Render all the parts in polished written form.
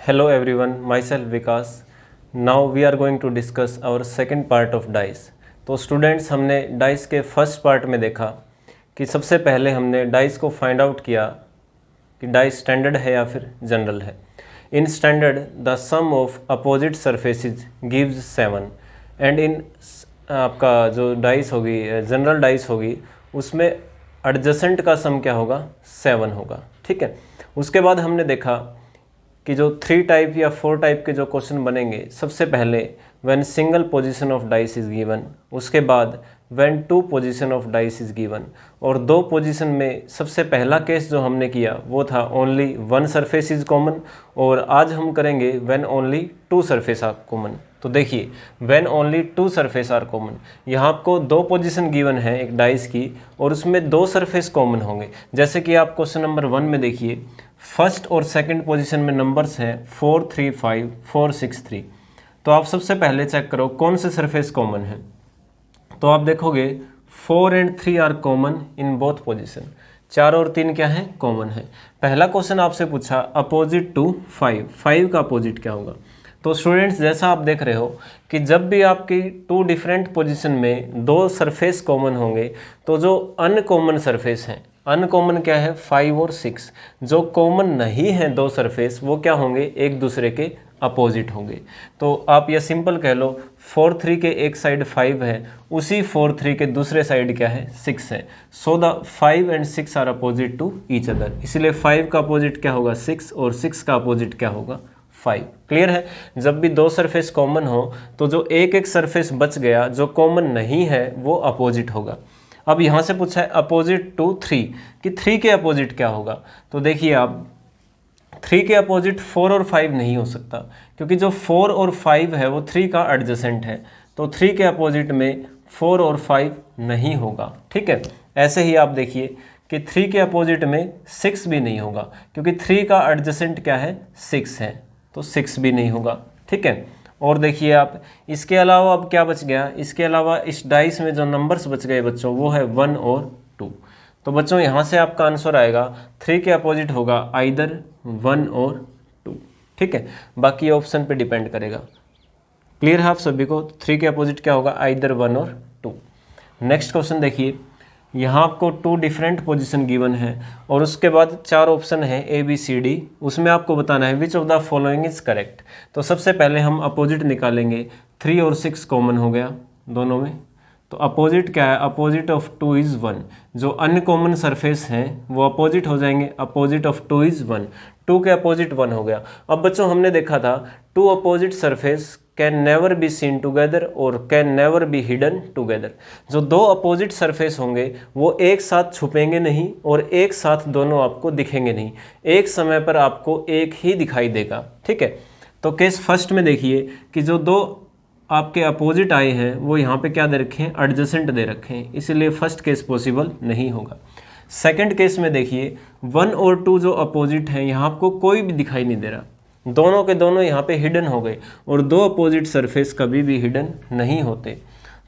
Hello everyone, myself Vikas. Now we are going to discuss our second part of dice. तो students हमने dice के first part में देखा कि सबसे पहले हमने डाइस को फाइंड आउट किया कि डाइस स्टैंडर्ड है या फिर जनरल है. In standard the sum of opposite surfaces gives 7 and in आपका जो डाइस होगी जनरल डाइस होगी उसमें एडजेसेंट का सम क्या होगा 7 होगा. ठीक है. उसके बाद हमने देखा कि जो 3 टाइप या 4 टाइप के जो क्वेश्चन बनेंगे, सबसे पहले when single position of dice is given, उसके बाद when 2 position of dice is given, और 2 पोजीशन में सबसे पहला केस जो हमने किया वो था ओनली 1 सरफेस इज कॉमन, और आज हम करेंगे when only 2 surface are common. तो देखिए when only 2 surface are common, यहाँ आपको 2 पोजीशन गिवन है एक डाइस की और उसमें 2 सरफेस कॉमन होंगे. जैसे कि आप क्वेश्चन नंबर 1 में देखिए, फर्स्ट और सेकंड पोजीशन में नंबर्स हैं 4 3 5 4 6 3. तो आप सबसे पहले चेक करो कौन से सरफेस कॉमन है. तो आप देखोगे 4 and 3 are common in both position. 4 और 3 क्या है? कॉमन है. पहला क्वेश्चन आपसे पूछा अपोजिट टू 5, 5 का अपोजिट क्या होगा. तो स्टूडेंट्स जैसा आप देख रहे हो कि जब भी आपकी 2 डिफरेंट पोजीशन में 2 सरफेस कॉमन होंगे तो जो अनकॉमन सरफेस हैं, अनकॉमन क्या है 5 और 6, जो कॉमन नहीं है 2 सरफेस वो क्या होंगे एक दूसरे के अपोजिट होंगे. तो आप ये सिंपल कह लो 4 3 के एक साइड 5 है, उसी 4 3 के दूसरे साइड क्या है 6 है. So the 5 and 6 are opposite to each other, इसलिए 5 का अपोजिट क्या होगा 6 और 6 का अपोजिट क्या होगा 5. क्लियर है. जब भी 2 सरफेस कॉमन हो तो जो एक सरफेस बच गया जो कॉमन नहीं है वो अपोजिट होगा. अब यहाँ से पूछा है अपोजिट टू 3 कि 3 के अपोजिट क्या होगा. तो देखिए आप 3 के अपोजिट 4 और 5 नहीं हो सकता, क्योंकि जो 4 और 5 है वो 3 का एडजेसेंट है. तो 3 के अपोजिट में 4 और 5 नहीं होगा. ठीक है. ऐसे ही आप देखिए कि 3 के अपोजिट में 6 भी नहीं होगा, क्योंकि 3 का एडजेसेंट क्या है 6 है, तो 6 भी नहीं होगा. ठीक है. और देखिए आप इसके अलावा अब क्या बच गया, इसके अलावा इस डाइस में जो नंबर्स बच गए बच्चों वो है 1 और 2. तो बच्चों यहाँ से आपका आंसर आएगा 3 के अपोजिट होगा आइदर 1 और 2. ठीक है. बाकी ऑप्शन पे डिपेंड करेगा. क्लियर है आप सभी को. 3 के अपोजिट क्या होगा आइदर 1 और 2. नेक्स्ट क्वेश्चन देखिए, यहाँ आपको 2 डिफरेंट पोजीशन गिवन है और उसके बाद 4 ऑप्शन है ए बी सी डी. उसमें आपको बताना है विच of the following is correct. तो सबसे पहले हम अपोजिट निकालेंगे. 3 और 6 कॉमन हो गया दोनों में, तो अपोजिट क्या है, अपोजिट ऑफ 2 इज़ 1. जो अनकॉमन सरफेस हैं वो अपोजिट हो जाएंगे. अपोजिट ऑफ 2 इज़ 1, 2 के अपोजिट 1 हो गया. अब बच्चों हमने देखा था 2 opposite surface can never be seen together और can never be hidden together. जो 2 अपोजिट सरफेस होंगे वो एक साथ छुपेंगे नहीं और एक साथ दोनों आपको दिखेंगे नहीं, एक समय पर आपको एक ही दिखाई देगा. ठीक है. तो केस फर्स्ट में देखिए कि जो 2 आपके अपोजिट आए हैं वो यहाँ पे क्या दे रखे हैं एडजेसेंट दे रखे हैं, इसलिए फर्स्ट केस पॉसिबल नहीं होगा. सेकंड केस में देखिए 1 और 2 जो अपोजिट हैं यहाँ आपको कोई भी दिखाई नहीं दे रहा, दोनों के दोनों यहाँ पे हिडन हो गए, और 2 अपोजिट सरफेस कभी भी हिडन नहीं होते.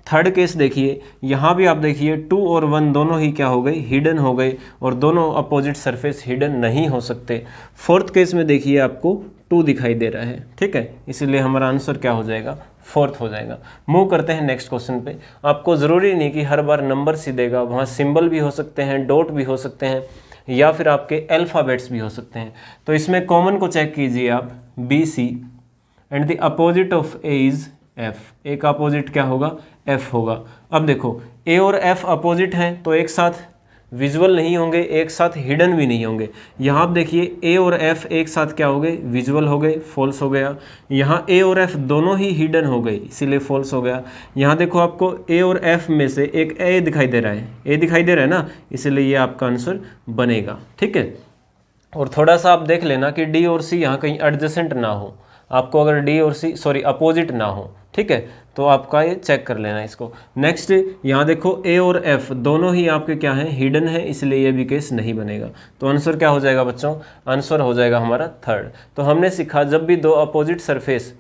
थर्ड केस देखिए, यहाँ भी आप देखिए 2 और 1 दोनों ही क्या हो गए हिडन हो गए, और दोनों अपोजिट सरफेस हिडन नहीं हो सकते. फोर्थ केस में देखिए आपको 2 दिखाई दे रहा है. ठीक है. इसीलिए हमारा आंसर क्या हो जाएगा फोर्थ हो जाएगा. मूव करते हैं नेक्स्ट क्वेश्चन पे. आपको ज़रूरी नहीं कि हर बार नंबर ही देगा, वहाँ सिंबल भी हो सकते हैं, डॉट भी हो सकते हैं, या फिर आपके अल्फ़ाबेट्स भी हो सकते हैं. तो इसमें कॉमन को चेक कीजिए आप, B C and the opposite of A is F. A का अपोजिट क्या होगा एफ होगा. अब देखो ए और एफ अपोजिट हैं तो एक साथ विजुअल नहीं होंगे, एक साथ हिडन भी नहीं होंगे. यहाँ आप देखिए ए और एफ एक साथ क्या हो गए विजुअल हो गए, फॉल्स हो गया. यहाँ ए और एफ दोनों ही हिडन हो गए, इसीलिए फॉल्स हो गया. यहाँ देखो आपको ए और एफ में से एक ए दिखाई दे रहा है, ए दिखाई दे रहा है ना, इसलिए ये आपका आंसर बनेगा. ठीक है. और थोड़ा सा आप देख लेना कि डी और सी यहाँ कहीं एडजेसेंट ना हो. आपको अगर डी और सी अपोजिट ना हो, ठीक है, तो आपका ये चेक कर लेना इसको. नेक्स्ट यहाँ देखो ए और एफ दोनों ही आपके क्या हैं हिडन है, इसलिए ये भी केस नहीं बनेगा. तो आंसर क्या हो जाएगा बच्चों, आंसर हो जाएगा हमारा थर्ड. तो हमने सीखा जब भी 2 अपोजिट सरफेस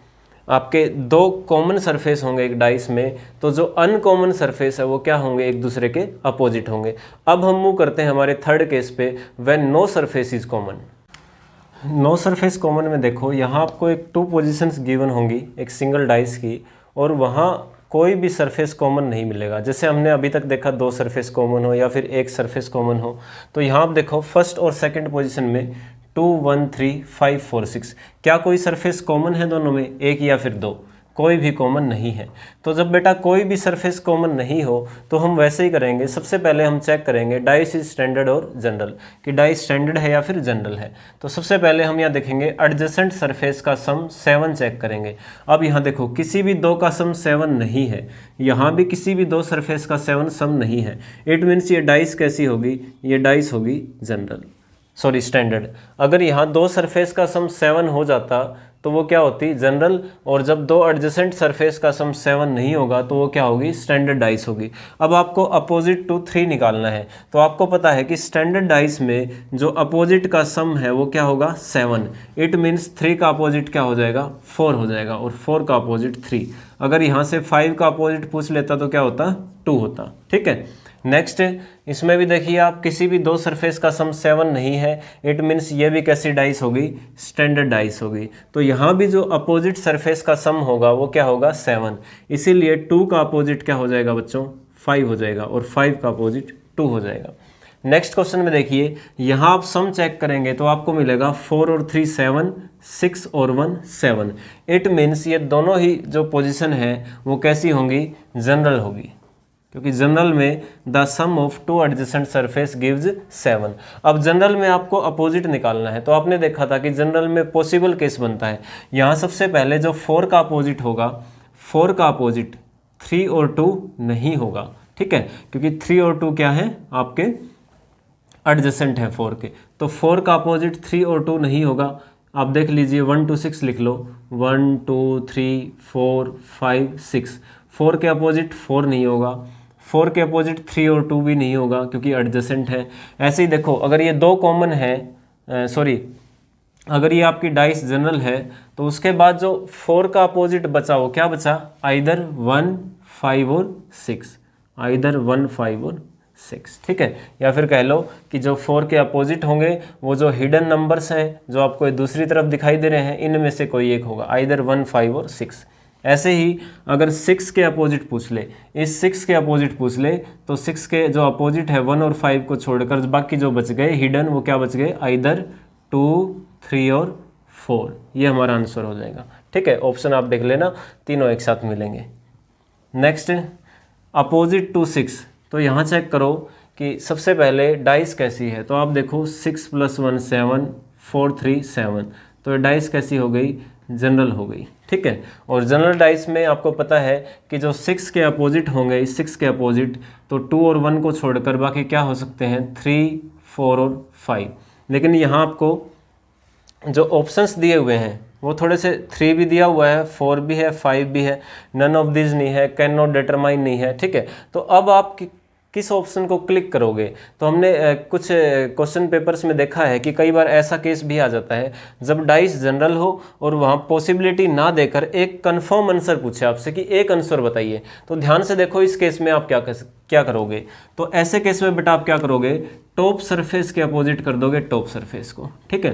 आपके 2 कॉमन सरफेस होंगे एक डाइस में, तो जो अनकॉमन सरफेस है वो क्या होंगे एक दूसरे के अपोजिट होंगे. अब हम मूव करते हैं हमारे थर्ड केस पे, when no surface is common. No surface common में देखो यहाँ आपको एक 2 पोजीशंस गिवन होंगी एक सिंगल डाइस की, और वहाँ कोई भी सरफेस कॉमन नहीं मिलेगा। जैसे हमने अभी तक देखा 2 सरफेस कॉमन हो या फिर एक सरफेस कॉमन हो, तो यहाँ आप देखो फर्स्ट और सेकंड पोजीशन में 2 1 3 5 4 6, क्या कोई सरफेस कॉमन है दोनों में, एक या फिर 2? कोई भी कॉमन नहीं है। तो जब बेटा कोई भी सरफेस कॉमन नहीं हो तो हम वैसे ही करेंगे, सबसे पहले हम चेक करेंगे डाइस इज स्टैंडर्ड और जनरल, कि डाइस स्टैंडर्ड है या फिर जनरल है। तो सबसे पहले हम यहाँ देखेंगे एडजेसेंट सरफेस का सम 7 चेक करेंगे। अब यहाँ देखो किसी भी 2 का सम 7 नहीं है, यहाँ भी किसी भी 2 सरफेस का 7 सम नहीं है। इट मीन्स ये डाइस कैसी होगी, ये डाइस होगी जनरल, सॉरी स्टैंडर्ड। अगर यहाँ 2 सरफेस का सम 7 हो जाता तो वो क्या होती, जनरल, और जब 2 एडजेसेंट सरफेस का सम 7 नहीं होगा तो वो क्या होगी, स्टैंडर्ड डाइस होगी। अब आपको अपोजिट टू 3 निकालना है, तो आपको पता है कि स्टैंडर्ड डाइस में जो अपोजिट का सम है वो क्या होगा, 7। इट मीन्स 3 का अपोजिट क्या हो जाएगा, 4 हो जाएगा, और 4 का अपोजिट 3। अगर यहाँ से 5 का अपोजिट पूछ लेता तो क्या होता, 2 होता। ठीक है, नेक्स्ट इसमें भी देखिए आप किसी भी 2 सरफेस का सम 7 नहीं है, इट मीन्स ये भी कैसी डाइस होगी, स्टैंडर्ड डाइस होगी। तो यहाँ भी जो अपोजिट सरफेस का सम होगा वो क्या होगा, 7। इसीलिए 2 का अपोजिट क्या हो जाएगा बच्चों, 5 हो जाएगा, और 5 का अपोजिट 2 हो जाएगा। नेक्स्ट क्वेश्चन में देखिए, यहाँ आप सम चेक करेंगे तो आपको मिलेगा 4 और 3 7, 6 और 1 7। इट मीन्स ये दोनों ही जो पोजिशन है वो कैसी होंगी, जनरल होगी, क्योंकि जनरल में the sum of 2 adjacent surface gives 7। अब जनरल में आपको अपोजिट निकालना है, तो आपने देखा था कि जनरल में पॉसिबल केस बनता है। यहाँ सबसे पहले जो 4 का अपोजिट होगा, 4 का अपोजिट 3 और 2 नहीं होगा। ठीक है, क्योंकि 3 और 2 क्या है, आपके एडजेसेंट है 4 के, तो 4 का अपोजिट 3 और 2 नहीं होगा। आप देख लीजिए 1 2 6 लिख लो, 1 2 3 4 5 6। 4 के अपोजिट 4 नहीं होगा, 4 के अपोजिट 3 और 2 भी नहीं होगा क्योंकि एडजेसेंट है। ऐसे ही देखो अगर ये 2 कॉमन है, अगर ये आपकी डाइस जनरल है तो उसके बाद जो 4 का अपोजिट बचा वो क्या बचा, आइदर 1 5 और 6, आइदर 1 5 और 6। ठीक है, या फिर कह लो कि जो 4 के अपोजिट होंगे वो जो हिडन नंबर्स हैं जो आपको दूसरी तरफ दिखाई दे रहे हैं, इनमें से कोई एक होगा, आइदर 1 5 और 6। ऐसे ही अगर 6 के अपोजिट पूछ ले, इस 6 के अपोजिट पूछ ले, तो 6 के जो अपोजिट है 1 और 5 को छोड़कर बाकी जो बच गए हिडन, वो क्या बच गए, आइदर 2 3 और 4। ये हमारा आंसर हो जाएगा। ठीक है, ऑप्शन आप देख लेना, तीनों एक साथ मिलेंगे। नेक्स्ट अपोजिट टू 6, तो यहाँ चेक करो कि सबसे पहले डाइस कैसी है, तो आप देखो 6 + 1 7 4 3 7, तो डाइस कैसी हो गई, जनरल हो गई। ठीक है, और जनरल डाइस में आपको पता है कि जो 6 के अपोजिट होंगे, इस 6 के अपोजिट, तो 2 और 1 को छोड़कर बाकी क्या हो सकते हैं, 3 4 और 5। लेकिन यहाँ आपको जो ऑप्शंस दिए हुए हैं वो थोड़े से, 3 भी दिया हुआ है, 4 भी है, 5 भी है, नन ऑफ दिस नहीं है, कैन नॉट डिटरमाइन नहीं है। ठीक है, तो अब आप किस ऑप्शन को क्लिक करोगे, तो हमने कुछ क्वेश्चन पेपर्स में देखा है कि कई बार ऐसा केस भी आ जाता है जब डाइस जनरल हो और वहाँ पॉसिबिलिटी ना देकर एक कंफर्म आंसर पूछे आपसे कि एक आंसर बताइए। तो ध्यान से देखो इस केस में आप क्या करोगे, तो ऐसे केस में बेटा आप क्या करोगे, टॉप सरफेस के अपोजिट कर दोगे टॉप सरफेस को। ठीक है,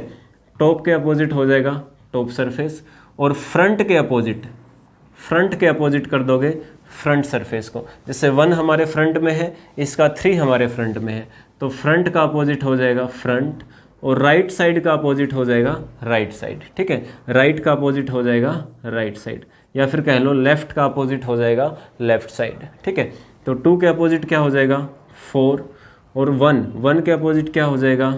टॉप के अपोजिट हो जाएगा टॉप सरफेस, और फ्रंट के अपोजिट कर दोगे फ्रंट सरफेस को। जैसे 1 हमारे फ्रंट में है, इसका 3 हमारे फ्रंट में है, तो फ्रंट का अपोजिट हो जाएगा फ्रंट, और राइट साइड का अपोजिट हो जाएगा राइट साइड। ठीक है, राइट का अपोजिट हो जाएगा राइट साइड, या फिर कह लो लेफ्ट का अपोजिट हो जाएगा लेफ्ट साइड। ठीक है, तो 2 के अपोजिट क्या हो जाएगा 4, और 1 के अपोजिट क्या हो जाएगा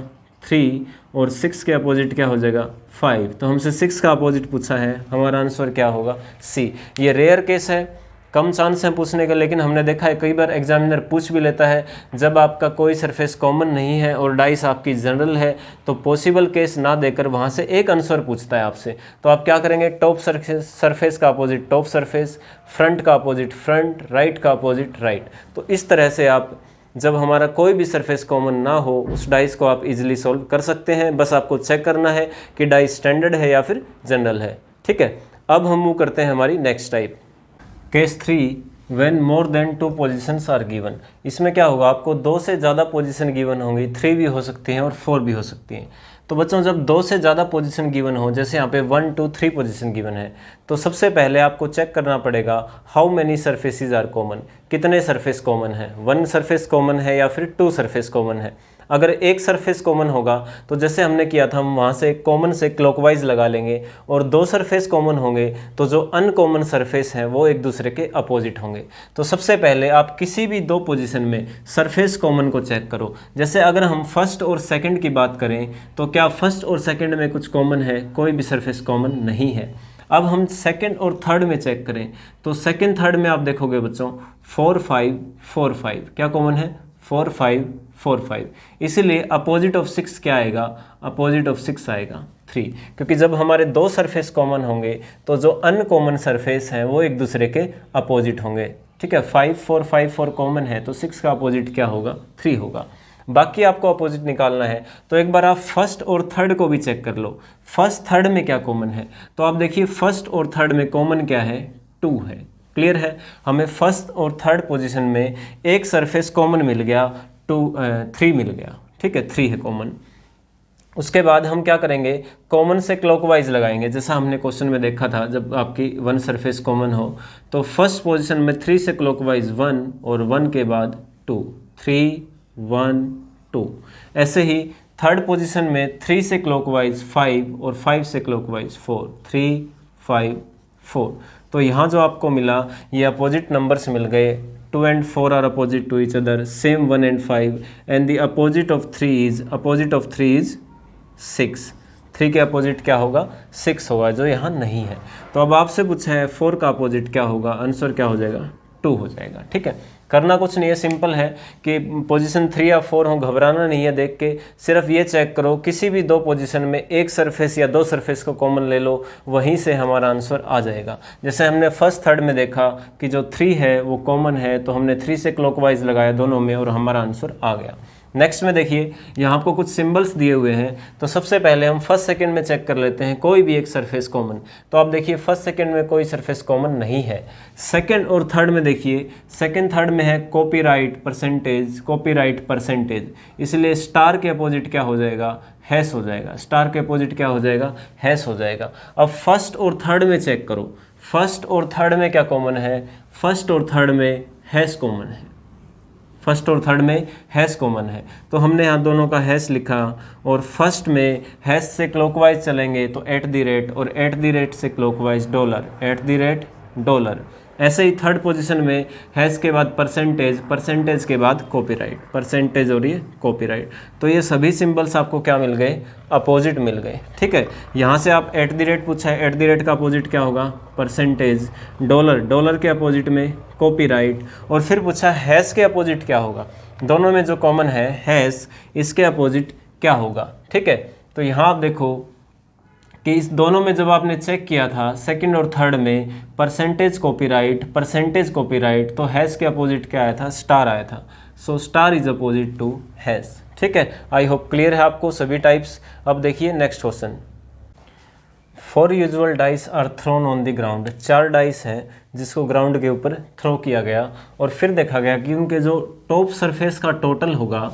3, और 6 के अपोजिट क्या हो जाएगा 5। तो हमसे 6 का अपोजिट पूछा है, हमारा आंसर क्या होगा, सी। ये रेयर केस है, कम चांस है पूछने का, लेकिन हमने देखा है कई बार एग्जामिनर पूछ भी लेता है जब आपका कोई सरफेस कॉमन नहीं है और डाइस आपकी जनरल है, तो पॉसिबल केस ना देकर वहाँ से एक आंसर पूछता है आपसे। तो आप क्या करेंगे, टॉप सरफेस का अपोजिट टॉप सरफेस, फ्रंट का अपोजिट फ्रंट, राइट का अपोजिट राइट। तो इस तरह से आप जब हमारा कोई भी सरफेस कॉमन ना हो उस डाइस को आप इजीली सॉल्व कर सकते हैं। बस आपको चेक करना है कि डाइस स्टैंडर्ड है या फिर जनरल है। ठीक है, अब हम मूव करते हैं हमारी next type, case 3, when more than 2 positions are given. इसमें क्या होगा, आपको 2 से ज़्यादा पोजीशन गिवन होंगी, 3 भी हो सकती हैं और 4 भी हो सकती हैं। तो बच्चों जब 2 से ज़्यादा पोजीशन गिवन हो, जैसे यहाँ पे 1 2 3 पोजीशन गिवन है, तो सबसे पहले आपको चेक करना पड़ेगा how many surfaces are common, कितने सरफेस कॉमन है, 1 सरफेस कॉमन है या फिर 2 सरफेस कॉमन है। अगर एक सरफेस कॉमन होगा तो जैसे हमने किया था, हम वहाँ से कॉमन से क्लॉकवाइज लगा लेंगे, और 2 सरफेस कॉमन होंगे तो जो अनकॉमन सरफेस हैं वो एक दूसरे के अपोजिट होंगे। तो सबसे पहले आप किसी भी 2 पोजीशन में सरफेस कॉमन को चेक करो। जैसे अगर हम फर्स्ट और सेकंड की बात करें तो क्या फर्स्ट और सेकंड में कुछ कॉमन है? कोई भी सरफेस कॉमन नहीं है। अब हम सेकंड और थर्ड में चेक करें तो सेकंड थर्ड में आप देखोगे बच्चों 4 5 4 5, क्या कॉमन है? 4 5 4 5। इसीलिए अपोजिट ऑफ 6 क्या आएगा? अपोजिट ऑफ 6 आएगा 3, क्योंकि जब हमारे 2 सरफेस कॉमन होंगे तो जो अनकॉमन सरफेस हैं वो एक दूसरे के अपोजिट होंगे। ठीक है, 5 4 5 4 कॉमन है तो 6 का अपोजिट क्या होगा? 3 होगा। बाकी आपको अपोजिट निकालना है तो एक बार आप फर्स्ट और थर्ड को भी चेक कर लो, फर्स्ट थर्ड में क्या कॉमन है। तो आप देखिए फर्स्ट और थर्ड में कॉमन क्या है? 2 है। क्लियर है, हमें फर्स्ट और थर्ड पोजीशन में एक सरफेस कॉमन मिल गया, 3 मिल गया। ठीक है, 3 है कॉमन। उसके बाद हम क्या करेंगे? कॉमन से क्लॉकवाइज लगाएंगे, जैसा हमने क्वेश्चन में देखा था। जब आपकी 1 सरफेस कॉमन हो तो फर्स्ट पोजीशन में 3 से क्लॉकवाइज 1 और 1 के बाद 2, 3 1 2। ऐसे ही थर्ड पोजीशन में 3 से क्लॉकवाइज 5 और 5 से क्लॉकवाइज 4, 3 5 4। तो यहाँ जो आपको मिला ये अपोजिट नंबर्स मिल गए। 2 and 4 are opposite to each other, same 1 and 5, and the opposite of 3 is 6। 3 के अपोजिट क्या होगा? 6 होगा, जो यहाँ नहीं है। तो अब आपसे पूछा है 4 का अपोजिट क्या होगा? आंसर क्या हो जाएगा? 2 हो जाएगा। ठीक है, करना कुछ नहीं है, सिंपल है कि पोजीशन 3 या 4 हो, घबराना नहीं है देख के। सिर्फ ये चेक करो किसी भी 2 पोजीशन में एक सरफेस या 2 सरफेस को कॉमन ले लो, वहीं से हमारा आंसर आ जाएगा। जैसे हमने फर्स्ट थर्ड में देखा कि जो 3 है वो कॉमन है, तो हमने 3 से क्लॉकवाइज लगाया दोनों में और हमारा आंसर आ गया। नेक्स्ट में देखिए यहाँ आपको कुछ सिंबल्स दिए हुए हैं, तो सबसे पहले हम फर्स्ट सेकंड में चेक कर लेते हैं कोई भी एक सरफेस कॉमन। तो आप देखिए फर्स्ट सेकंड में कोई सरफेस कॉमन नहीं है। सेकंड और थर्ड में देखिए, सेकंड थर्ड में है कॉपीराइट परसेंटेज, इसलिए स्टार के अपोजिट क्या हो जाएगा? हैश हो जाएगा। स्टार के अपोजिट क्या हो जाएगा? हैश हो जाएगा। अब फर्स्ट और थर्ड में चेक करो, फर्स्ट और थर्ड में क्या कॉमन है? फर्स्ट और थर्ड में हैश कॉमन है। फर्स्ट और थर्ड में हैश कॉमन है, तो हमने यहाँ दोनों का हैश लिखा, और फर्स्ट में हैश से क्लॉकवाइज चलेंगे तो @ और @ से क्लॉकवाइज $। ऐसे ही थर्ड पोजीशन में हैश के बाद परसेंटेज के बाद कॉपीराइट, परसेंटेज और ये कॉपीराइट। तो ये सभी सिंबल्स आपको क्या मिल गए? अपोजिट मिल गए। ठीक है, यहाँ से आप @ पूछा है, @ का अपोजिट क्या होगा? परसेंटेज। डॉलर के अपोजिट में कॉपीराइट, और फिर पूछा हैश के अपोजिट क्या होगा? दोनों में जो कॉमन है हैश, इसके अपोजिट क्या होगा? ठीक है, तो यहाँ आप देखो कि इस दोनों में जब आपने चेक किया था सेकंड और थर्ड में परसेंटेज कॉपीराइट, तो हैश के अपोजिट क्या आया था? स्टार आया था। So star is opposite to hash. ठीक है, आई होप क्लियर है आपको सभी टाइप्स। अब देखिए next question. 4 usual dice are thrown on the ground. 4 dice हैं जिसको ग्राउंड के ऊपर थ्रो किया गया, और फिर देखा गया कि उनके जो टॉप सरफेस का टोटल होगा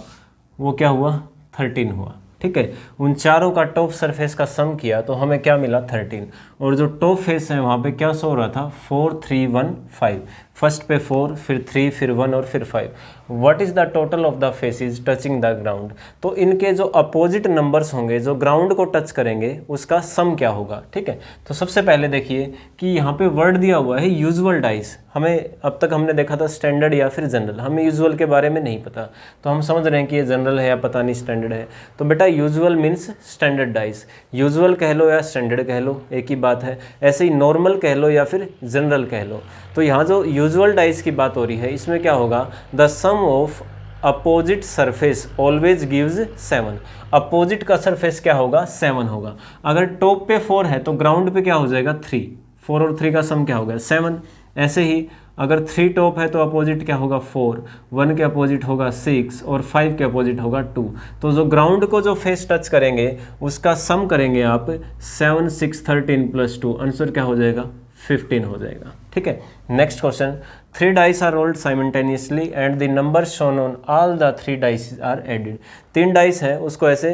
वो क्या हुआ? 13 हुआ। ठीक है, उन चारों का टॉप सरफेस का सम किया तो हमें क्या मिला? 13। और जो टॉप फेस है वहाँ पे क्या शो हो रहा था? 4 3 1 5। फर्स्ट पे 4, फिर 3, फिर 1 और फिर 5। What is the total of the faces touching the ground? तो इनके जो अपोजिट नंबर्स होंगे जो ग्राउंड को टच करेंगे उसका सम क्या होगा? ठीक है, तो सबसे पहले देखिए कि यहाँ पे वर्ड दिया हुआ है यूजुअल डाइस। हमें अब तक हमने देखा था स्टैंडर्ड या फिर जनरल, हमें यूजुअल के बारे में नहीं पता, तो हम समझ रहे हैं कि ये जनरल है या पता नहीं स्टैंडर्ड है। तो बेटा usual means standard dice, usual कह लो या स्टैंडर्ड कह लो एक ही बात है। ऐसे ही नॉर्मल कह लो या फिर जनरल कह लो। तो यहाँ जो यूजुअल डाइस की बात हो रही है इसमें क्या होगा? The sum of opposite surface always gives 7। Opposite का सरफेस क्या होगा? 7 होगा। अगर टॉप पे 4 है तो ग्राउंड पे क्या हो जाएगा? 3। 4 और 3 का सम क्या हो गया? 7। ऐसे ही अगर 3 टॉप है तो अपोजिट क्या होगा? 4। 1 के अपोजिट होगा 6 और 5 के अपोजिट होगा 2। तो जो ग्राउंड को जो फेस टच करेंगे उसका सम करेंगे आप 7 6 13 + 2, आंसर क्या हो जाएगा? 15 हो जाएगा। ठीक है, next question. 3 dice are rolled simultaneously and the number shown on all the 3 dice are added. 3 dice हैं उसको ऐसे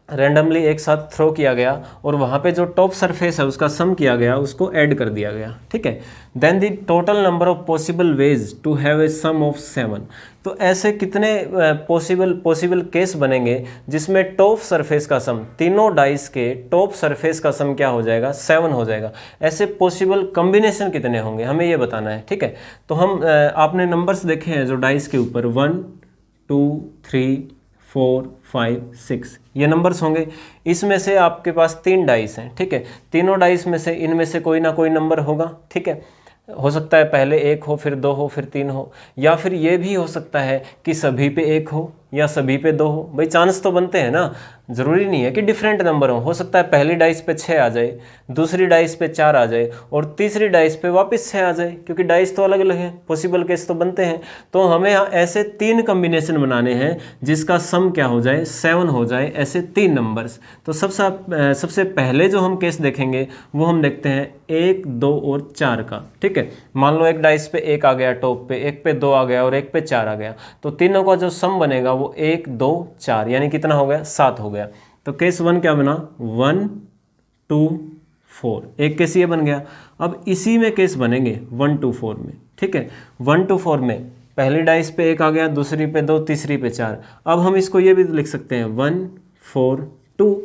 रैंडमली एक साथ थ्रो किया गया और वहाँ पे जो टॉप सरफेस है उसका सम किया गया, उसको ऐड कर दिया गया, ठीक है। Then the total number of possible ways to have a sum of 7। तो ऐसे कितने पॉसिबल केस बनेंगे जिसमें टॉप सरफेस का सम, तीनों डाइस के टॉप सरफेस का सम क्या हो जाएगा, 7 हो जाएगा। ऐसे पॉसिबल कॉम्बिनेशन कितने होंगे हमें ये बताना है, ठीक है। तो हम आपने नंबर्स देखे हैं जो डाइस के ऊपर 1 2 3 4 5 6 ये नंबर्स होंगे। इसमें से आपके पास 3 डाइस हैं, ठीक है। तीनों डाइस में से इनमें से कोई ना कोई नंबर होगा, ठीक है। हो सकता है पहले 1 हो, फिर 2 हो, फिर 3 हो, या फिर ये भी हो सकता है कि सभी पे 1 हो या सभी पे 2 हो। भाई चांस तो बनते हैं ना, ज़रूरी नहीं है कि डिफरेंट नंबर हो सकता है पहली डाइस पे 6 आ जाए, दूसरी डाइस पे 4 आ जाए और तीसरी डाइस पे वापस 6 आ जाए, क्योंकि डाइस तो अलग अलग हैं, पॉसिबल केस तो बनते हैं। तो हमें यहाँ ऐसे 3 कम्बिनेशन बनाने हैं जिसका सम क्या हो जाए, 7 हो जाए, ऐसे 3 नंबर्स। तो सबसे पहले जो हम केस देखेंगे वो हम देखते हैं 1 2 और 4 का, ठीक है। मान लो एक डाइस पे 1 आ गया टॉप पे, एक पे 2 आ गया और एक पे 4 आ गया, तो तीनों का जो सम बनेगा वो 1 2 4 यानी कितना हो गया, 7 हो गया। तो केस 1 क्या बना, 1 2 4, एक केस ये बन गया। अब इसी में केस बनेंगे 1 2 4 में, ठीक है। 1 2 4 में पहली डाइस पे 1 आ गया, दूसरी पे 2, तीसरी पे 4। अब हम इसको ये भी लिख सकते हैं 1 4 2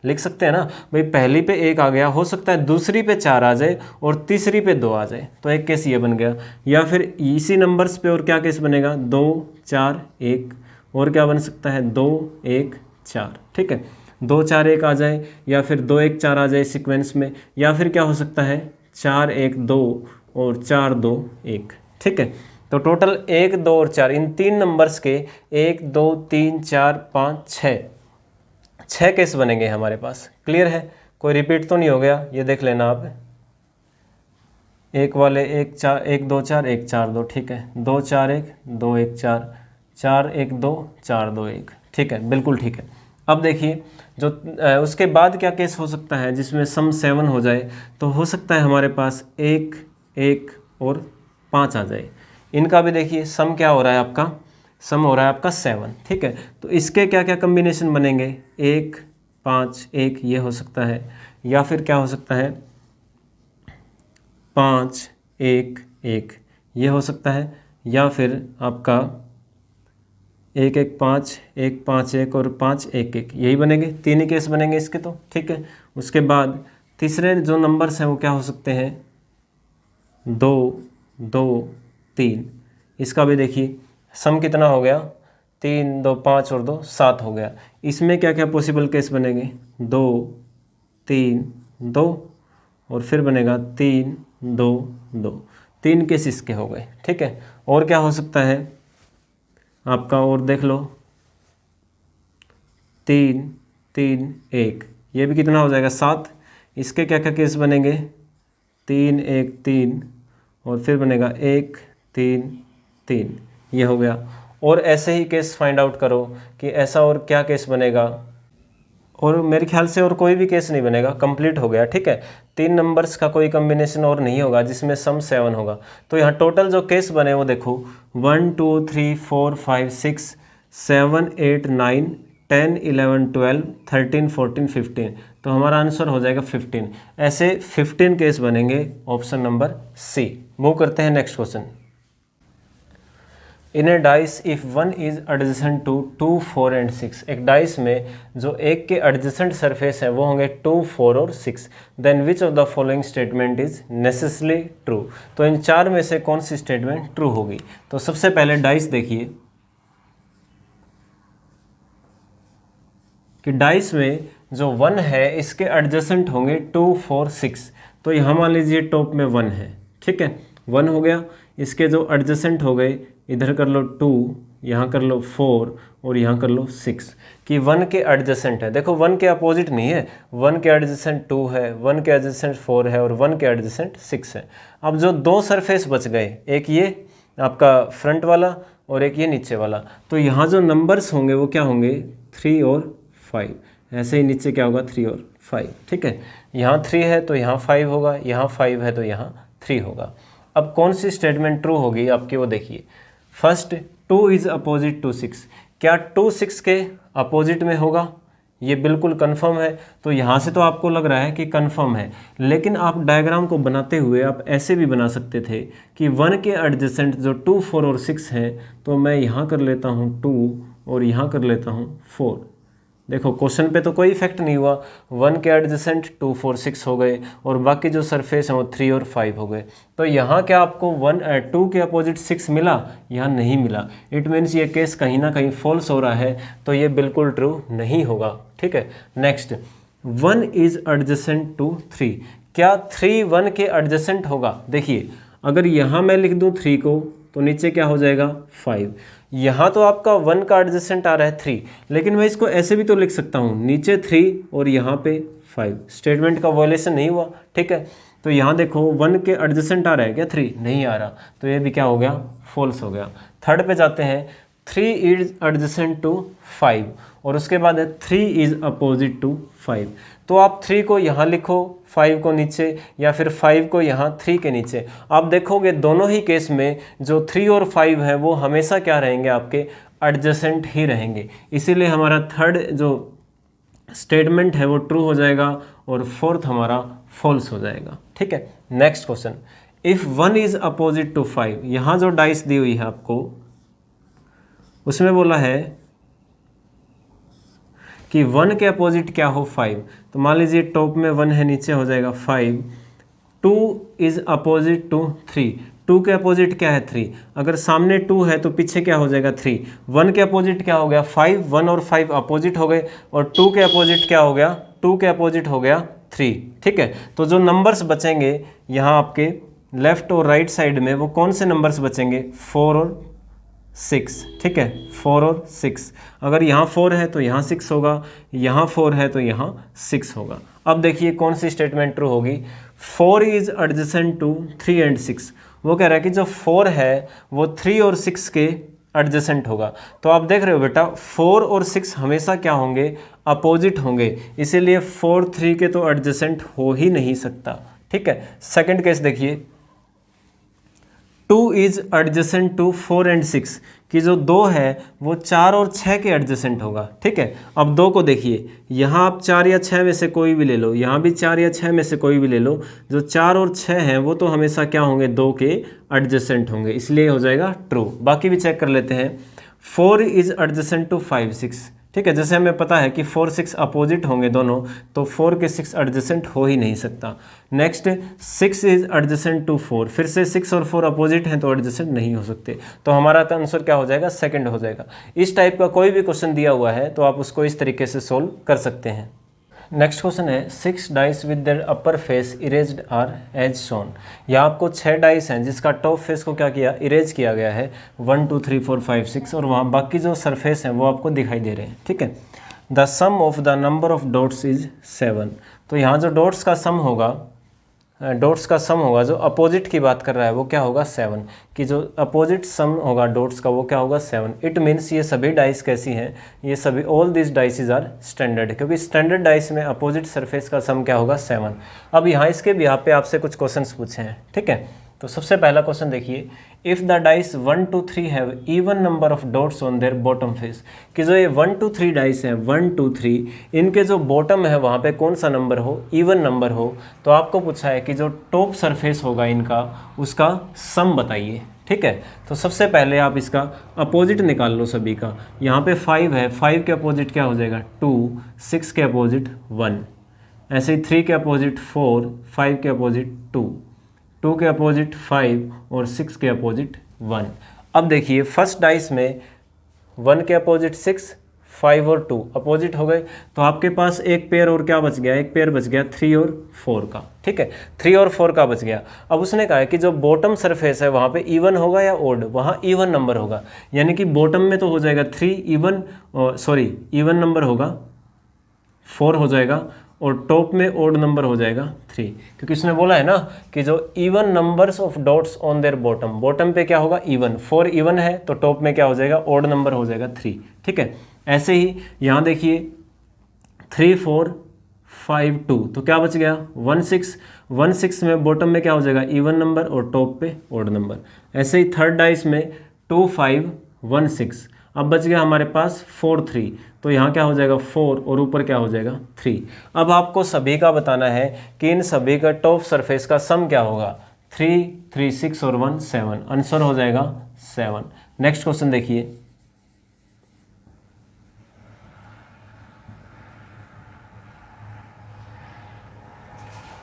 लिख सकते हैं ना। भाई पहली पे 1 आ गया, हो सकता है दूसरी पे 4 आ जाए और तीसरी पे 2 आ जाए, तो एक केस ये बन गया। या फिर इसी नंबर्स पे और क्या केस बनेगा, 2 4 1, और क्या बन सकता है 2 1 4, ठीक है। 2 4 1 आ जाए या फिर 2 1 4 आ जाए सीक्वेंस में, या फिर क्या हो सकता है 4 1 2 और 4 2 1, ठीक है। तो टोटल 1 2 और 4 इन 3 नंबर्स के 1 2 3 4 5 6 केस बनेंगे हमारे पास। क्लियर है, कोई रिपीट तो नहीं हो गया, ये देख लेना आप। एक वाले 1 4 1 2 4 1 4 2, ठीक है। 2 4 1 2 1 4 4 1 2 4 2 1, ठीक है, बिल्कुल ठीक है। अब देखिए जो उसके बाद क्या केस हो सकता है जिसमें सम 7 हो जाए, तो हो सकता है हमारे पास 1 1 और 5 आ जाए। इनका भी देखिए सम क्या हो रहा है आपका, सम हो रहा है आपका 7, ठीक है। तो इसके क्या क्या कम्बिनेशन बनेंगे, 1 5 1 ये हो सकता है, या फिर क्या हो सकता है 5 1 1 ये हो सकता है, या फिर आपका 1 1 5 1 5 1 और 5 1 1 यही बनेंगे, 3 ही केस बनेंगे इसके, तो ठीक है। उसके बाद तीसरे जो नंबर्स हैं वो क्या हो सकते हैं, 2 2 3, इसका भी देखिए सम कितना हो गया, 3 2 5 और 2 7 हो गया। इसमें क्या क्या पॉसिबल केस बनेंगे, 2 3 2 और फिर बनेगा 3 2 2, 3 केस इसके हो गए, ठीक है। और क्या हो सकता है आपका, और देख लो 3 3 1 ये भी कितना हो जाएगा, 7। इसके क्या क्या केस बनेंगे, 3 1 3 और फिर बनेगा 1 3 3 ये हो गया। और ऐसे ही केस फाइंड आउट करो कि ऐसा और क्या केस बनेगा, और मेरे ख्याल से और कोई भी केस नहीं बनेगा, कंप्लीट हो गया, ठीक है। 3 नंबर्स का कोई कम्बिनेशन और नहीं होगा जिसमें सम 7 होगा। तो यहाँ टोटल जो केस बने वो देखो 1 2 3 4 5 6 7 8 9 10 11 12 13 14 15, तो हमारा आंसर हो जाएगा 15। ऐसे 15 केस बनेंगे, ऑप्शन नंबर सी। मूव करते हैं next question. In a dice if 1 is adjacent to 2 4 and 6, एक डाइस में जो एक के एडजेसेंट सरफेस है वो होंगे 2 4 और 6, then which of the following statement is necessarily true. तो इन 4 में से कौन सी स्टेटमेंट ट्रू होगी। तो सबसे पहले डाइस देखिए कि डाइस में जो 1 है इसके एडजेसेंट होंगे 2 4 6, तो यहाँ मान लीजिए टॉप में 1 है, ठीक है, 1 हो गया। इसके जो एडजेसेंट हो गए, इधर कर लो 2, यहाँ कर लो 4 और यहाँ कर लो 6, कि 1 के एडजेसेंट है। देखो 1 के अपोजिट नहीं है, 1 के एडजेसेंट 2 है, 1 के एडजेसेंट 4 है और 1 के एडजेसेंट 6 है। अब जो 2 सरफेस बच गए, एक ये आपका फ्रंट वाला और एक ये नीचे वाला, तो यहाँ जो नंबर्स होंगे वो क्या होंगे, 3 और 5। ऐसे ही नीचे क्या होगा, 3 और 5, ठीक है। यहाँ 3 है तो यहाँ 5 होगा, यहाँ 5 है तो यहाँ 3 होगा। अब कौन सी स्टेटमेंट ट्रू होगी आपकी वो देखिए। फर्स्ट 2 इज अपोजिट टू 6, क्या 2 6 के अपोजिट में होगा, ये बिल्कुल कंफर्म है। तो यहाँ से तो आपको लग रहा है कि कंफर्म है, लेकिन आप डायग्राम को बनाते हुए आप ऐसे भी बना सकते थे कि 1 के एडजेसेंट जो 2, 4 और 6 हैं, तो मैं यहाँ कर लेता हूँ 2 और यहाँ कर लेता हूँ 4। देखो क्वेश्चन पे तो कोई इफेक्ट नहीं हुआ, 1 के एडजेसेंट 2, 4, 6 हो गए और बाकी जो सरफेस हैं वो 3 और 5 हो गए। तो यहाँ क्या आपको 2 के अपोजिट 6 मिला? यहाँ नहीं मिला। इट मीन्स ये केस कहीं ना कहीं फॉल्स हो रहा है, तो ये बिल्कुल ट्रू नहीं होगा। ठीक है, नेक्स्ट, 1 इज एडजेसेंट टू 3। क्या 3 1 के एडजेसेंट होगा? देखिए अगर यहाँ मैं लिख दूँ 3 को तो नीचे क्या हो जाएगा 5। यहाँ तो आपका 1 का एडजेसेंट आ रहा है 3, लेकिन मैं इसको ऐसे भी तो लिख सकता हूँ, नीचे 3 और यहाँ पे 5। स्टेटमेंट का वायलेशन नहीं हुआ। ठीक है, तो यहाँ देखो 1 के एडजेसेंट आ रहा है क्या 3? नहीं आ रहा, तो ये भी क्या हो गया? फॉल्स हो गया। थर्ड पे जाते हैं, 3 इज एडजेसेंट टू 5 और उसके बाद है 3 इज अपोजिट टू 5। तो आप 3 को यहाँ लिखो, 5 को नीचे, या फिर 5 को यहाँ 3 के नीचे। आप देखोगे दोनों ही केस में जो 3 और 5 है वो हमेशा क्या रहेंगे? आपके एडजेसेंट ही रहेंगे। इसीलिए हमारा थर्ड जो स्टेटमेंट है वो ट्रू हो जाएगा और फोर्थ हमारा फॉल्स हो जाएगा। ठीक है, next question, if 1 is opposite to 5। यहाँ जो डाइस दी हुई है आपको उसमें बोला है कि 1 के अपोजिट क्या हो? 5। तो मान लीजिए टॉप में 1 है, नीचे हो जाएगा 5। 2 इज अपोजिट टू 3। 2 के अपोजिट क्या है? 3। अगर सामने 2 है तो पीछे क्या हो जाएगा? 3। 1 के अपोजिट क्या हो गया? 5। 1 और 5 अपोजिट हो गए, और 2 के अपोजिट क्या हो गया? 2 के अपोजिट हो गया 3। ठीक है, तो जो नंबर्स बचेंगे यहाँ आपके लेफ्ट और राइट साइड में, वो कौन से नंबर्स बचेंगे? 4 और 6। ठीक है, 4 और 6। अगर यहाँ 4 है तो यहाँ 6 होगा, यहाँ 4 है तो यहाँ 6 होगा। अब देखिए कौन सी स्टेटमेंट ट्रू होगी? 4 इज एडजेसेंट टू 3 एंड 6। वो कह रहा है कि जो 4 है वो 3 और 6 के एडजेसेंट होगा। तो आप देख रहे हो बेटा, 4 और 6 हमेशा क्या होंगे? अपोजिट होंगे, इसीलिए 4 3 के तो एडजेसेंट हो ही नहीं सकता। ठीक है, सेकंड केस देखिए, 2 इज एडजेसेंट टू 4 एंड 6, कि जो 2 है वो 4 और 6 के एडजेसेंट होगा। ठीक है, अब 2 को देखिए, यहाँ आप 4 या 6 में से कोई भी ले लो, यहाँ भी 4 या 6 में से कोई भी ले लो, जो 4 और 6 हैं वो तो हमेशा क्या होंगे? 2 के एडजेसेंट होंगे, इसलिए हो जाएगा ट्रू। बाकी भी चेक कर लेते हैं। 4 इज एडजेसेंट टू 5 6। ठीक है, जैसे हमें पता है कि 4 6 अपोजिट होंगे दोनों, तो 4 के 6 एडजेसेंट हो ही नहीं सकता। Next, 6 is adjacent to 4। फिर से 6 और 4 अपोजिट हैं तो एडजेसेंट नहीं हो सकते, तो हमारा आंसर क्या हो जाएगा? सेकंड हो जाएगा। इस टाइप का कोई भी क्वेश्चन दिया हुआ है तो आप उसको इस तरीके से सोल्व कर सकते हैं। नेक्स्ट क्वेश्चन है, 6 dice with their upper face erased are as shown. यहाँ आपको 6 डाइस हैं जिसका टॉप फेस को क्या किया? इरेज किया गया है, 1 2 3 4 5 6, और वहाँ बाकी जो सरफेस हैं वो आपको दिखाई दे रहे हैं। ठीक है, the sum of the number of dots is 7। तो यहाँ जो डॉट्स का सम होगा, जो अपोजिट की बात कर रहा है वो क्या होगा? 7। कि जो अपोजिट सम होगा डॉट्स का वो क्या होगा? 7। इट मीन्स ये सभी डाइस कैसी हैं? ये सभी all this dices are standard, क्योंकि स्टैंडर्ड डाइस में अपोजिट सरफेस का सम क्या होगा? 7। अब यहाँ इसके भी यहाँ पे आपसे कुछ क्वेश्चंस पूछे हैं। ठीक है, तो सबसे पहला क्वेश्चन देखिए, if the dice 1 2 3 have even number of dots on there bottom face. कि जो ये 1 2 3 डाइस हैं, 1 2 3, इनके जो बॉटम है वहाँ पे कौन सा नंबर हो? इवन नंबर हो। तो आपको पूछा है कि जो टॉप सरफेस होगा इनका, उसका सम बताइए। ठीक है, तो सबसे पहले आप इसका अपोजिट निकाल लो सभी का। यहाँ पे 5 है, 5 के अपोजिट क्या हो जाएगा? 2, 6 के अपोजिट 1, ऐसे ही 3 के अपोजिट 4, 5 के अपोजिट 2, 2 के अपोजिट 5 और 6 के अपोजिट 1। अब देखिए फर्स्ट डाइस में 1 के अपोजिट 6, 5 और 2 अपोजिट हो गए, तो आपके पास एक पेयर और क्या बच गया? एक पेयर बच गया 3 और 4 का। ठीक है, 3 और 4 का बच गया। अब उसने कहा है कि जो बॉटम सरफेस है वहाँ पे इवन होगा या ओड? वहाँ इवन नंबर होगा, यानी कि बॉटम में तो हो जाएगा 3 इवन नंबर होगा, 4 हो जाएगा, और टॉप में ओड नंबर हो जाएगा 3, क्योंकि उसने बोला है ना कि जो even numbers of dots on there bottom पे क्या होगा? इवन। 4 इवन है तो टॉप में क्या हो जाएगा? ओड नंबर हो जाएगा 3। ठीक है, ऐसे ही यहाँ देखिए 3 4 5 2, तो क्या बच गया? 1 6। 1 6 में बॉटम में क्या हो जाएगा? इवन नंबर और टॉप पे ओड नंबर। ऐसे ही थर्ड डाइस में 2 5 1 6। अब बच गया हमारे पास 4 3, तो यहाँ क्या हो जाएगा 4 और ऊपर क्या हो जाएगा 3। अब आपको सभी का बताना है कि इन सभी का टॉप सरफेस का सम क्या होगा। 3 3 6 और 1 7, आंसर हो जाएगा 7। नेक्स्ट क्वेश्चन देखिए,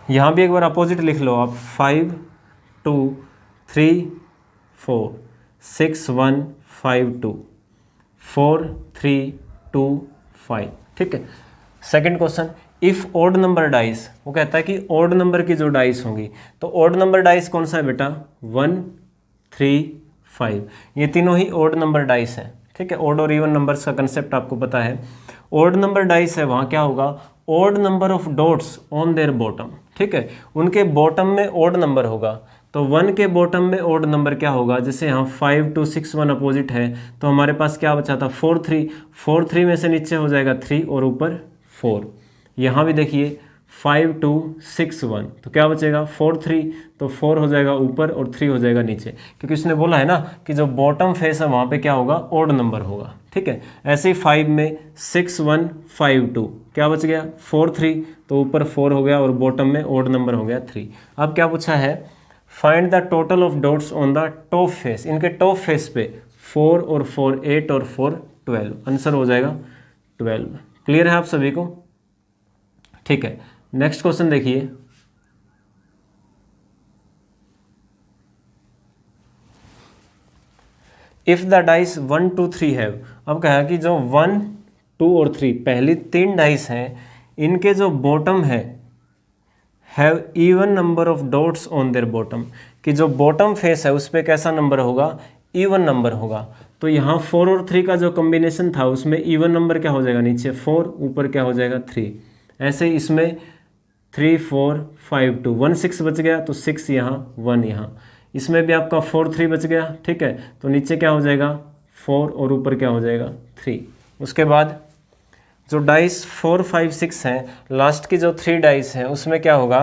यहाँ भी एक बार अपोजिट लिख लो आप। 5 2 3 4 6 1 5 2 4 3 2 5, ठीक है। Second question, if odd number dice, वो कहता है कि ऑड नंबर की जो डाइस होंगी, तो ऑड नंबर डाइस कौन सा है बेटा, 1 3 5, ये तीनों ही ऑड नंबर डाइस है, ठीक है। ऑड और इवन नंबर्स का कंसेप्ट आपको पता है। ऑड नंबर डाइस है, वहाँ क्या होगा, odd number of dots on there bottom, ठीक है, उनके बॉटम में ऑड नंबर होगा। तो 1 के बॉटम में ऑड नंबर क्या होगा, जैसे यहाँ 5 2 6 1 अपोजिट है, तो हमारे पास क्या बचा था 4 3, 4 3 में से नीचे हो जाएगा 3 और ऊपर 4। यहाँ भी देखिए 5 2 6 1, तो क्या बचेगा 4 3, तो 4 हो जाएगा ऊपर और 3 हो जाएगा नीचे, क्योंकि उसने बोला है ना कि जो बॉटम फेस है वहाँ पे क्या होगा, ऑड नंबर होगा, ठीक है। ऐसे ही 5 में 6 1 5 2, क्या बच गया 4 3, तो ऊपर 4 हो गया और बॉटम में ऑड नंबर हो गया 3। अब क्या पूछा है, find the total of dots on the top face, इनके टॉप फेस पे 4 और 4 8 और 4 12, आंसर हो जाएगा 12। क्लियर है आप सभी को, ठीक है। नेक्स्ट क्वेश्चन देखिए, इफ द डाइस 1 2 3 हैव, अब कहा कि जो 1 2 और 3 पहली 3 डाइस हैं, इनके जो बॉटम है have even number of dots on there bottom, कि जो बॉटम फेस है उस पर कैसा नंबर होगा, इवन नंबर होगा। तो यहाँ 4 और 3 का जो कॉम्बिनेशन था उसमें इवन नंबर क्या हो जाएगा, नीचे 4 ऊपर क्या हो जाएगा 3। ऐसे ही इसमें 3 4 5 2 1 6 बच गया, तो 6 यहाँ 1 यहाँ, इसमें भी आपका 4 3 बच गया, ठीक है। तो नीचे क्या हो जाएगा 4 और ऊपर क्या हो जाएगा 3। उसके बाद जो डाइस 4 5 6 हैं, लास्ट की जो 3 डाइस हैं उसमें क्या होगा,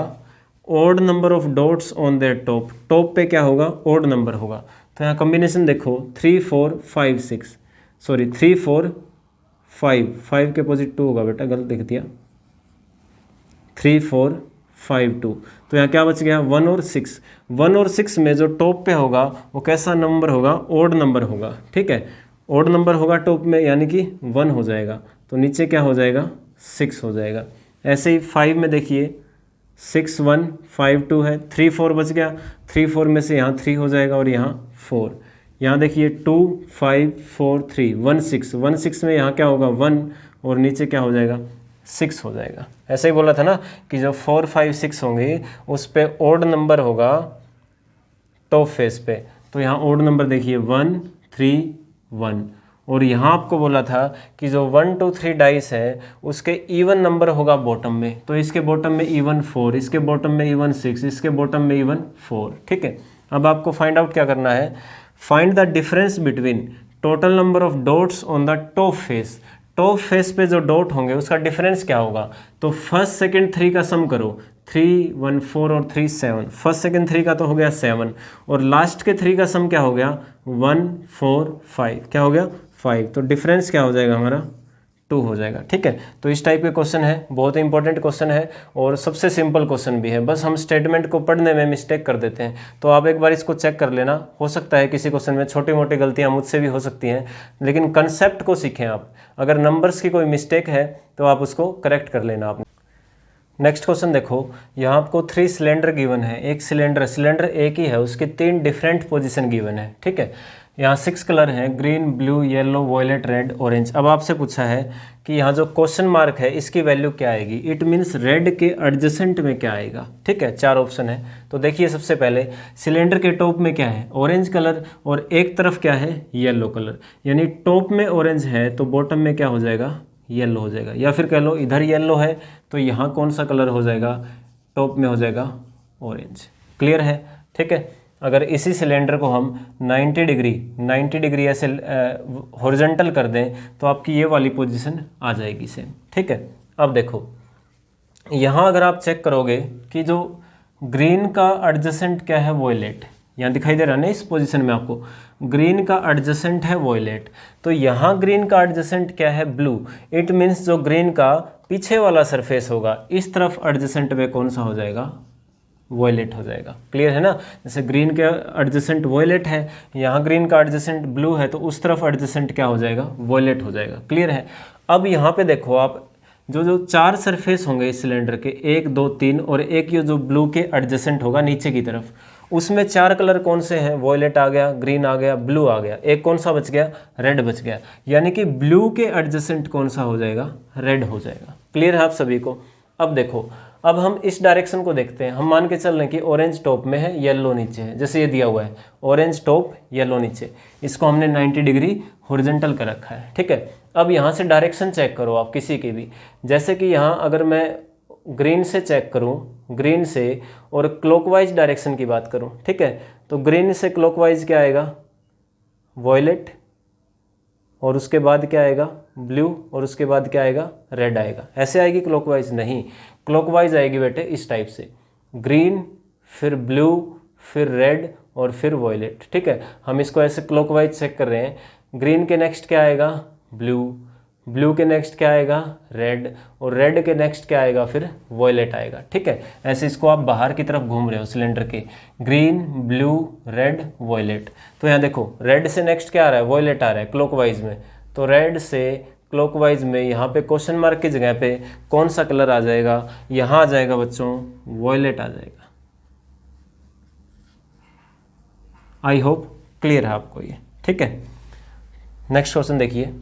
odd number of dots on their top, top पे क्या होगा, ओड नंबर होगा। तो यहाँ कॉम्बिनेशन देखो 3 4 5 6, सॉरी 3 4 5, 5 के अपोजिट 2 होगा बेटा, गलत लिख दिया, 3 4 5 2, तो यहाँ क्या बच गया 1 और 6। 1 और 6 में जो टॉप पे होगा वो कैसा नंबर होगा, ओड नंबर होगा, ठीक है। ओड नंबर होगा टॉप में, यानी कि 1 हो जाएगा, तो नीचे क्या हो जाएगा 6 हो जाएगा। ऐसे ही 5 में देखिए 6 1 5 2 है, 3 4 बच गया, 3 4 में से यहाँ 3 हो जाएगा और यहाँ 4। यहाँ देखिए 2 5 4 3 1 6, 1 6 में यहाँ क्या होगा 1 और नीचे क्या हो जाएगा 6 हो जाएगा। ऐसे ही बोला था ना कि जो 4 5 6 होंगे उस पर ओड नंबर होगा टॉप फेस पे, तो यहाँ ओड नंबर देखिए 1 3 1, और यहाँ आपको बोला था कि जो 1 2 3 डाइस है उसके इवन नंबर होगा बॉटम में, तो इसके बॉटम में इवन 4, इसके बॉटम में इवन 6, इसके बॉटम में इवन 4, ठीक है। अब आपको फाइंड आउट क्या करना है, find the difference between total number of dots on the top face, top face पे जो डॉट होंगे उसका डिफरेंस क्या होगा। तो फर्स्ट सेकंड 3 का सम करो, 3 1 4 और 3 7, फर्स्ट सेकंड 3 का तो हो गया 7, और लास्ट के 3 का सम क्या हो गया 1 4 5, क्या हो गया 5, तो डिफरेंस क्या हो जाएगा हमारा 2 हो जाएगा, ठीक है। तो इस टाइप के क्वेश्चन है, बहुत इंपॉर्टेंट क्वेश्चन है और सबसे सिंपल क्वेश्चन भी है, बस हम स्टेटमेंट को पढ़ने में मिस्टेक कर देते हैं। तो आप एक बार इसको चेक कर लेना, हो सकता है किसी क्वेश्चन में छोटी मोटी गलतियां मुझसे भी हो सकती हैं, लेकिन कंसेप्ट को सीखें आप। अगर नंबर्स की कोई मिस्टेक है तो आप उसको करेक्ट कर लेना आप। नेक्स्ट क्वेश्चन देखो, यहाँ आपको 3 सिलेंडर गिवन है, एक सिलेंडर एक ही है, उसके 3 डिफरेंट पोजीशन गिवन है, ठीक है। यहाँ 6 कलर हैं, green blue yellow violet red orange. अब आपसे पूछा है कि यहाँ जो क्वेश्चन मार्क है इसकी वैल्यू क्या आएगी, इट मीन्स रेड के एडजेसेंट में क्या आएगा, ठीक है। 4 ऑप्शन है, तो देखिए सबसे पहले सिलेंडर के टॉप में क्या है, ऑरेंज कलर, और एक तरफ क्या है येलो कलर, यानी टॉप में ऑरेंज है तो बॉटम में क्या हो जाएगा येलो हो जाएगा, या फिर कह लो इधर येलो है तो यहाँ कौन सा कलर हो जाएगा, टॉप में हो जाएगा ऑरेंज। क्लियर है, ठीक है। अगर इसी सिलेंडर को हम 90 डिग्री ऐसे हॉरिजॉन्टल कर दें तो आपकी ये वाली पोजीशन आ जाएगी सेम, ठीक है। अब देखो यहाँ अगर आप चेक करोगे कि जो ग्रीन का एडजेसेंट क्या है वॉयलेट, यहाँ दिखाई दे रहा है ना इस पोजीशन में आपको, ग्रीन का एडजेसेंट है वॉयलेट, तो यहाँ ग्रीन का एडजेसेंट क्या है, ब्लू। इट मीन्स जो ग्रीन का पीछे वाला सरफेस होगा इस तरफ एडजेसेंट में कौन सा हो जाएगा, वॉयलेट हो जाएगा। क्लियर है ना, जैसे ग्रीन का एडजेसेंट वॉयलेट है, यहाँ ग्रीन का एडजेसेंट ब्लू है, तो उस तरफ एडजेसेंट क्या हो जाएगा, वॉयलेट हो जाएगा। क्लियर है। अब यहाँ पे देखो आप, जो जो 4 सरफेस होंगे इस सिलेंडर के, 1 2 3 और एक ये जो ब्लू के एडजेसेंट होगा नीचे की तरफ, उसमें 4 कलर कौन से हैं, वॉयलेट आ गया, ग्रीन आ गया, ब्लू आ गया, एक कौन सा बच गया, रेड बच गया। यानी कि ब्लू के एडजेसेंट कौन सा हो जाएगा, रेड हो जाएगा। क्लियर है आप सभी को। अब देखो, अब हम इस डायरेक्शन को देखते हैं। हम मान के चल रहे हैं कि ऑरेंज टॉप में है, येलो नीचे है, जैसे ये दिया हुआ है ऑरेंज टॉप येलो नीचे, इसको हमने 90 डिग्री हॉरिजॉन्टल कर रखा है। ठीक है। अब यहाँ से डायरेक्शन चेक करो आप किसी की भी, जैसे कि यहाँ अगर मैं ग्रीन से चेक करूँ, ग्रीन से, और क्लॉकवाइज डायरेक्शन की बात करूँ, ठीक है, तो ग्रीन से क्लॉकवाइज क्या आएगा, वॉयलेट, और उसके बाद क्या आएगा, ब्लू, और उसके बाद क्या आएगा, रेड आएगा। ऐसे आएगी क्लॉकवाइज? नहीं, क्लॉकवाइज आएगी बेटे इस टाइप से, ग्रीन, फिर ब्लू, फिर रेड, और फिर वॉयलेट। ठीक है, हम इसको ऐसे क्लॉकवाइज चेक कर रहे हैं। ग्रीन के नेक्स्ट क्या आएगा, ब्लू, ब्लू के नेक्स्ट क्या आएगा, रेड, और रेड के नेक्स्ट क्या आएगा, फिर वॉयलेट आएगा। ठीक है, ऐसे इसको आप बाहर की तरफ घूम रहे हो सिलेंडर के, ग्रीन, ब्लू, रेड, वॉयलेट। तो यहाँ देखो, रेड से नेक्स्ट क्या आ रहा है, वॉयलेट आ रहा है क्लॉकवाइज में, तो रेड से क्लॉकवाइज में यहाँ पे क्वेश्चन मार्क की जगह पे कौन सा कलर आ जाएगा, यहाँ आ जाएगा बच्चों, वॉयलेट आ जाएगा। आई होप क्लियर है आपको ये। ठीक है, नेक्स्ट क्वेश्चन देखिए।